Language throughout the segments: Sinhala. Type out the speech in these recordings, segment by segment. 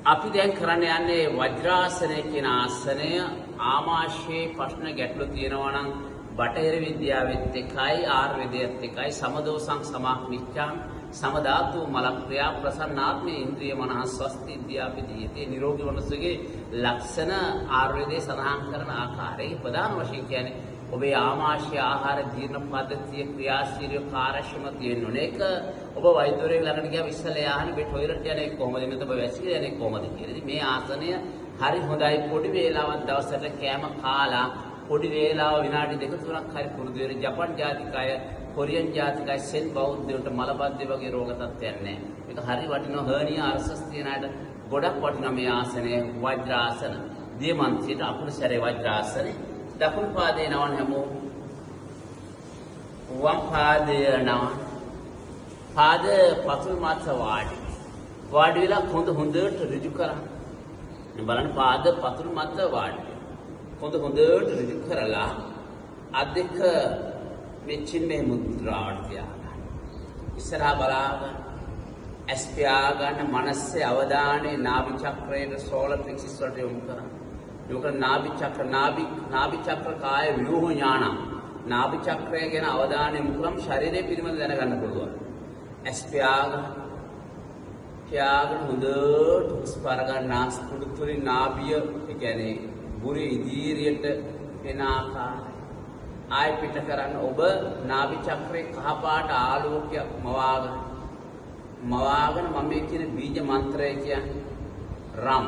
අපි දැන් කරන්න යන්නේ වජ්‍රාසනය කියන ආසනය. ආමාශයේ ප්‍රශ්න ගැටලු තියෙනවා නම් බටහිර විද්‍යාවෙත් එකයි ආර්ය විද්‍යාවෙත් එකයි සමදෝසං සමාක්නිච්ඡං සමධාතු මලක්‍රියා ප්‍රසන්නාත්මේ ඉන්ද්‍රිය මනස ස්වස්ති විද්‍යාපදීයතේ නිරෝගී මනසගේ ලක්ෂණ ආර්ය විද්‍යාවේ සඳහන් කරන ආකාරයේ ප්‍රධාන වශයෙන් කියන්නේ ඔබේ ආමාශය ආහාර ජීර්ණ පද්ධතිය ක්‍රියාශීලී කාර්යක්ෂමතිය වෙන එක. ඔබ වෛද්‍යවරයෙක් ළඟට ගියාම ඉස්සෙල්ලා යහනේ මේ টয়ලට් යන්නේ කොහොමද නැත්නම් ඔබ වැසිකිලි යන්නේ කොහොමද කියලා. ඉතින් මේ ආසනය හරි හොඳයි. පොඩි වේලාවක් දවසට කෑම කාලා පොඩි වේලාව විනාඩි 2-3ක් හරි පුරුදු වෙන ජපන් ජාතිකය කොරියන් ජාතිකය සෙන් බෞද්ධයන්ට මලබද්ධය වගේ රෝග තත්ත්වයක් නැහැ. මේක හරි වටිනවා. හර්නියා අර්සස් තියන අයට ගොඩක් වටිනවා මේ ආසනය. වජ්‍රාසන. දියමන්තියට අකුරු සැරේ වජ්‍රාසනේ. දකුණු පාදේ නවන හැමෝ වම් පාදේ නවන පාද පතුල් මත වාඩි වෙලා හොඳට ඍජු කරා. බලන්න පාද පතුල් මත වාඩි හොඳට ඍජු කරලා අත් දෙක මෙච්චින් මේ මුද්‍රාවට තියාගන්න. ඉස්සරහා බලාගෙන ඇස් පියාගන්න. මනසේ අවධානය නාභි චක්‍රයේ සෝලර් ප්ලෙක්සස් වලට යොමු කරා. යොක නාභි චක්‍ර කාය ව්‍යුහ ඥාන. නාභි චක්‍රය ගැන අවධානය යොමු කරාම ශරීරය පිළිබඳ දැනගන්න පුළුවන්. ඇස් පියාගෙන හොඳට හුස්ම අරගන්න. නාස්පුඩු තුලින් නාභිය ඒ කියන්නේ බුරේ ඉදිරියට එන ආකාරය ආය පිට කරන්න. ඔබ නාභි චක්‍රයේ කහ පාට ආලෝකයක් මවාගෙන මම මේ කියන බීජ මන්ත්‍රය කියන්නේ රම්.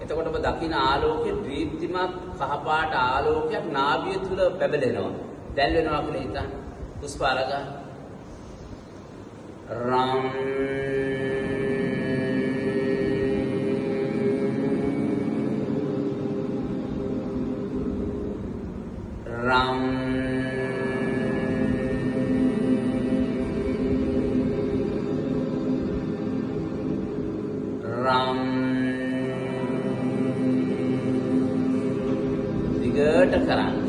එතකොට ඔබ දකින ආලෝකයේ දීප්තිමත් කහ පාට ආලෝකයක් නාභිය තුල බැබලෙනවා. දැල් වෙනවා කියලා හිතන්න. හුස්ම අරගන්න. රම් ram ram දිගට කරන්න.